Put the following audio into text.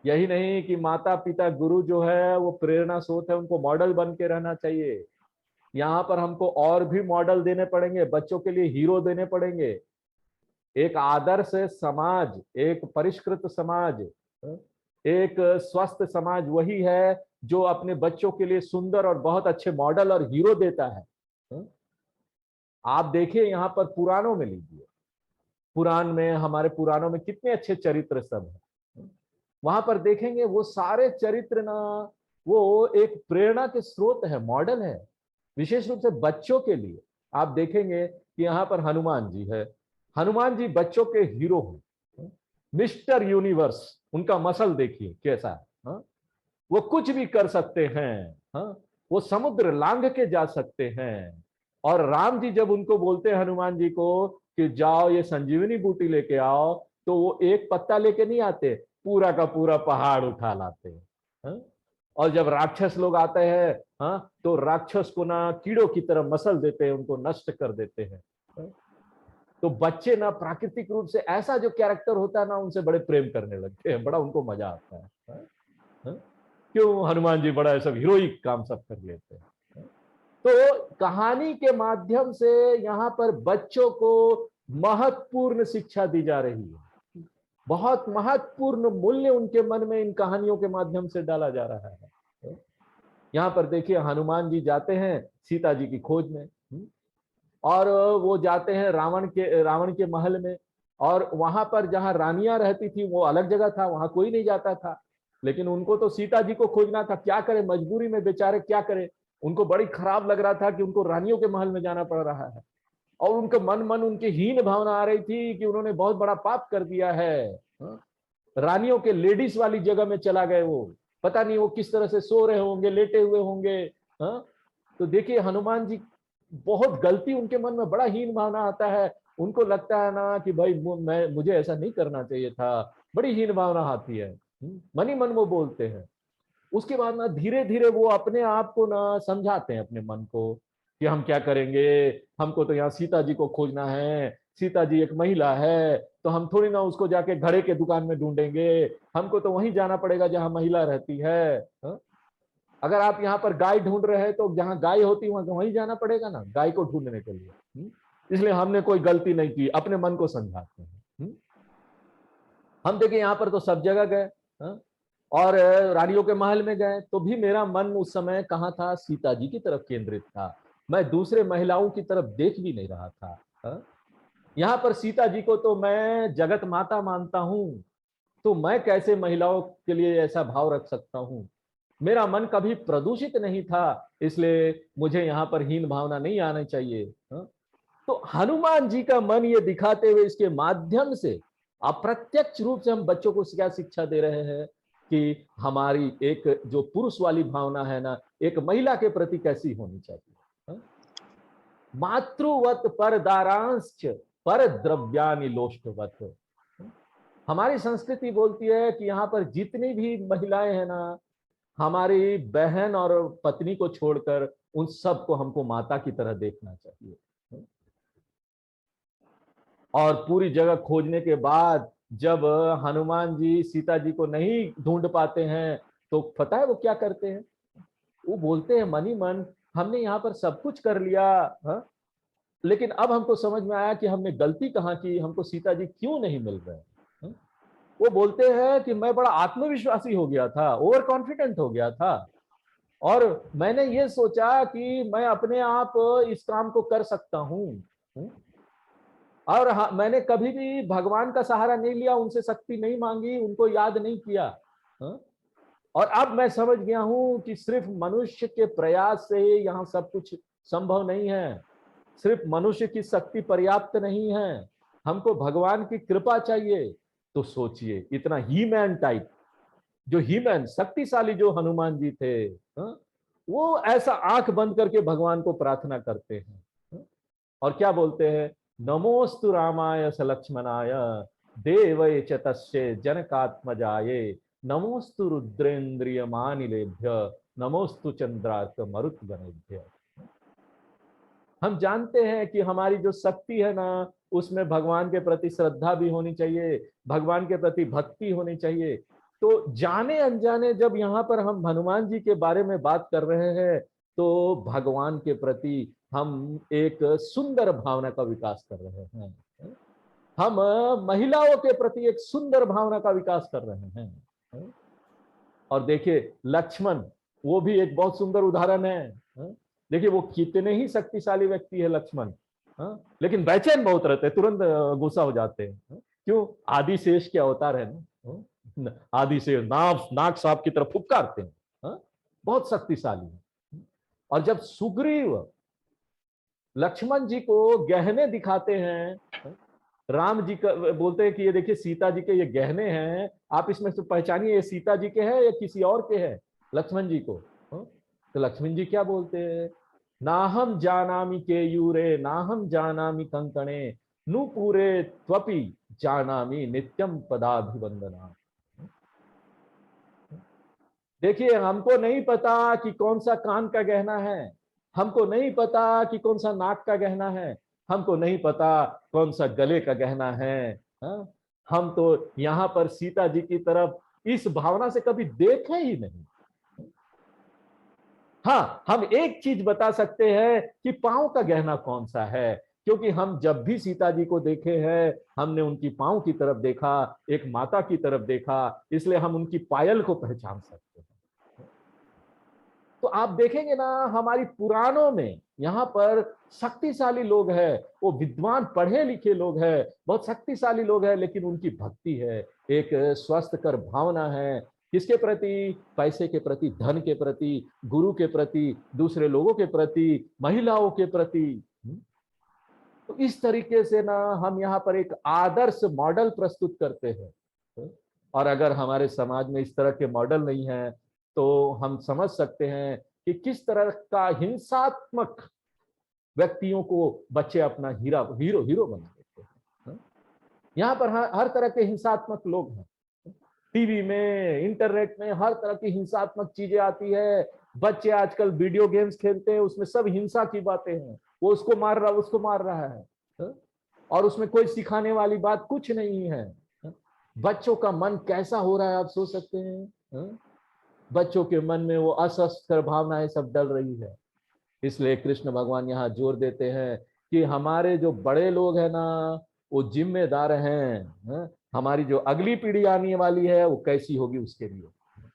यही नहीं कि माता पिता गुरु जो है वो प्रेरणा स्रोत है, उनको मॉडल बन के रहना चाहिए। यहाँ पर हमको और भी मॉडल देने पड़ेंगे, बच्चों के लिए हीरो देने पड़ेंगे। एक आदर्श समाज, एक परिष्कृत समाज, एक स्वस्थ समाज वही है जो अपने बच्चों के लिए सुंदर और बहुत अच्छे मॉडल और हीरो देता है। आप देखिए यहाँ पर पुराणों में लीजिए, पुराण में, हमारे पुराणों में कितने अच्छे चरित्र सब है। वहां पर देखेंगे वो सारे चरित्र ना, वो एक प्रेरणा के स्रोत है, मॉडल है, विशेष रूप से बच्चों के लिए। आप देखेंगे कि यहाँ पर हनुमान जी है, हनुमान जी बच्चों के हीरो हैं, मिस्टर यूनिवर्स, उनका मसल देखिए कैसा है। हाँ? वो कुछ भी कर सकते हैं। हाँ? वो समुद्र लांघ के जा सकते हैं। और राम जी जब उनको बोलते हैं हनुमान जी को कि जाओ ये संजीवनी बूटी लेके आओ, तो वो एक पत्ता लेके नहीं आते, पूरा का पूरा पहाड़ उठा लाते हैं। हाँ? और जब राक्षस लोग आते हैं, हाँ, तो राक्षस को ना कीड़ों की तरह मसल देते हैं, उनको नष्ट कर देते हैं। हाँ? तो बच्चे ना प्राकृतिक रूप से ऐसा जो कैरेक्टर होता है ना, उनसे बड़े प्रेम करने लगते हैं, बड़ा उनको मजा आता है। हाँ? हाँ? क्यों हनुमान जी बड़ा सब हीरोइक काम सब कर लेते हैं। तो कहानी के माध्यम से यहाँ पर बच्चों को महत्वपूर्ण शिक्षा दी जा रही है, बहुत महत्वपूर्ण मूल्य उनके मन में इन कहानियों के माध्यम से डाला जा रहा है। यहाँ पर देखिए हनुमान जी जाते हैं सीता जी की खोज में, और वो जाते हैं रावण के महल में। और वहां पर जहां रानियां रहती थी वो अलग जगह था, वहां कोई नहीं जाता था। लेकिन उनको तो सीता जी को खोजना था, क्या करे, मजबूरी में बेचारे क्या करे। उनको बड़ी खराब लग रहा था कि उनको रानियों के महल में जाना पड़ रहा है। और उनके मन मन उनकी हीन भावना आ रही थी कि उन्होंने बहुत बड़ा पाप कर दिया है। हाँ? रानियों के लेडीज वाली जगह में चला गए वो, पता नहीं वो किस तरह से सो रहे होंगे, लेटे हुए होंगे। हाँ? तो देखिए हनुमान जी, बहुत गलती उनके मन में, बड़ा हीन भावना आता है। उनको लगता है ना कि भाई मुझे ऐसा नहीं करना चाहिए था, बड़ी हीन भावना आती है। मन ही मन वो बोलते हैं। उसके बाद ना धीरे धीरे वो अपने आप को ना समझाते हैं, अपने मन को, कि हम क्या करेंगे, हमको तो यहाँ सीता जी को खोजना है, सीता जी एक महिला है, तो हम थोड़ी ना उसको जाके घड़े के दुकान में ढूंढेंगे, हमको तो वहीं जाना पड़ेगा जहां महिला रहती है। हा? अगर आप यहाँ पर गाय ढूंढ रहे हैं तो जहां गाय होती है वहां तो वहीं जाना पड़ेगा ना गाय को ढूंढने के लिए। इसलिए हमने कोई गलती नहीं की, अपने मन को समझाते हैं। हम देखिए यहाँ पर तो सब जगह गए, हाँ? और रानियों के महल में गए तो भी मेरा मन उस समय कहाँ था, सीता जी की तरफ केंद्रित था। मैं दूसरे महिलाओं की तरफ देख भी नहीं रहा था। हाँ? यहाँ पर सीता जी को तो मैं जगत माता मानता हूँ, तो मैं कैसे महिलाओं के लिए ऐसा भाव रख सकता हूँ। मेरा मन कभी प्रदूषित नहीं था, इसलिए मुझे यहाँ पर हीन भावना नहीं आनी चाहिए। हाँ? तो हनुमान जी का मन ये दिखाते हुए इसके माध्यम से अप्रत्यक्ष रूप से हम बच्चों को क्या शिक्षा दे रहे हैं कि हमारी एक जो पुरुष वाली भावना है ना, एक महिला के प्रति कैसी होनी चाहिए। हाँ? मातृवत पर दारांश पर द्रव्यानि लोष्टवत। हमारी संस्कृति बोलती है कि यहाँ पर जितनी भी महिलाएं हैं ना, हमारी बहन और पत्नी को छोड़कर उन सबको हमको माता की तरह देखना चाहिए। और पूरी जगह खोजने के बाद जब हनुमान जी सीता जी को नहीं ढूंढ पाते हैं, तो पता है वो क्या करते हैं, वो बोलते हैं मन ही मन, हमने यहाँ पर सब कुछ कर लिया। हा? लेकिन अब हमको समझ में आया कि हमने गलती कहाँ की, हमको सीता जी क्यों नहीं मिल रहे। हा? वो बोलते हैं कि मैं बड़ा आत्मविश्वासी हो गया था, ओवर कॉन्फिडेंट हो गया था, और मैंने ये सोचा कि मैं अपने आप इस काम को कर सकता हूँ। और हाँ, मैंने कभी भी भगवान का सहारा नहीं लिया, उनसे शक्ति नहीं मांगी, उनको याद नहीं किया। हाँ? और अब मैं समझ गया हूं कि सिर्फ मनुष्य के प्रयास से यहाँ सब कुछ संभव नहीं है, सिर्फ मनुष्य की शक्ति पर्याप्त नहीं है, हमको भगवान की कृपा चाहिए। तो सोचिए इतना ही मैन टाइप, जो ही मैन शक्तिशाली जो हनुमान जी थे, हाँ? वो ऐसा आंख बंद करके भगवान को प्रार्थना करते हैं। हाँ? और क्या बोलते हैं, नमोस्तु रामाय स लक्ष्मणाय देवय च तस्य जनकात्मजाये नमोस्तु रुद्रेन्द्रिय मानिलेभ्य नमोस्तु चंद्रार्क मरुत गणेभ्य। हम जानते हैं कि हमारी जो शक्ति है ना, उसमें भगवान के प्रति श्रद्धा भी होनी चाहिए, भगवान के प्रति भक्ति होनी चाहिए। तो जाने अनजाने जब यहाँ पर हम हनुमान जी के बारे में बात कर रहे हैं तो भगवान के प्रति हम एक सुंदर भावना का विकास कर रहे हैं। हम महिलाओं के प्रति एक सुंदर भावना का विकास कर रहे हैं। और देखिए लक्ष्मण, वो भी एक बहुत सुंदर उदाहरण है। देखिए वो कितने ही शक्तिशाली व्यक्ति है लक्ष्मण, लेकिन बेचैन बहुत रहते हैं, तुरंत गुस्सा हो जाते हैं। क्यों? आदिशेष के अवतार है ना, आदिशेष नाग सांप की तरफ फुफकारते हैं, बहुत शक्तिशाली है। और जब सुग्रीव लक्ष्मण जी को गहने दिखाते हैं, राम जी का बोलते हैं कि ये देखिए सीता जी के ये गहने हैं, आप इसमें से पहचानिए ये सीता जी के हैं या किसी और के हैं, लक्ष्मण जी को। तो लक्ष्मण जी क्या बोलते हैं? नाहम जानामि केयूरे नाहम जानामि कंकणे नूपुरे त्वपि जानामि नित्यम पदाभिवंदना। देखिए हमको नहीं पता कि कौन सा कान का गहना है, हमको नहीं पता कि कौन सा नाक का गहना है, हमको नहीं पता कौन सा गले का गहना है। हम तो यहाँ पर सीता जी की तरफ इस भावना से कभी देखे ही नहीं। हाँ, हम एक चीज बता सकते हैं कि पांव का गहना कौन सा है, क्योंकि हम जब भी सीता जी को देखे हैं हमने उनकी पांव की तरफ देखा, एक माता की तरफ देखा, इसलिए हम उनकी पायल को पहचान सकते हैं। तो आप देखेंगे ना हमारी पुराणों में यहाँ पर शक्तिशाली लोग हैं, वो विद्वान पढ़े लिखे लोग हैं, बहुत शक्तिशाली लोग हैं, लेकिन उनकी भक्ति है, एक स्वस्थकर भावना है। किसके प्रति? पैसे के प्रति, धन के प्रति, गुरु के प्रति, दूसरे लोगों के प्रति, महिलाओं के प्रति। तो इस तरीके से ना हम यहाँ पर एक आदर्श मॉडल प्रस्तुत करते हैं। और अगर हमारे समाज में इस तरह के मॉडल नहीं है तो हम समझ सकते हैं कि किस तरह का हिंसात्मक व्यक्तियों को बच्चे अपना हीरो हीरो बना देते हैं। यहाँ पर हर तरह के हिंसात्मक लोग हैं, टीवी में, इंटरनेट में हर तरह की हिंसात्मक चीजें आती है। बच्चे आजकल वीडियो गेम्स खेलते हैं, उसमें सब हिंसा की बातें हैं, वो उसको मार रहा, उसको मार रहा है, और उसमें कोई सिखाने वाली बात कुछ नहीं है। बच्चों का मन कैसा हो रहा है आप सोच सकते हैं। बच्चों के मन में वो अस्वस्थकर भावनाएं सब डल रही है। इसलिए कृष्ण भगवान यहाँ जोर देते हैं कि हमारे जो बड़े लोग हैं ना वो जिम्मेदार हैं, हमारी जो अगली पीढ़ी आने वाली है वो कैसी होगी उसके लिए।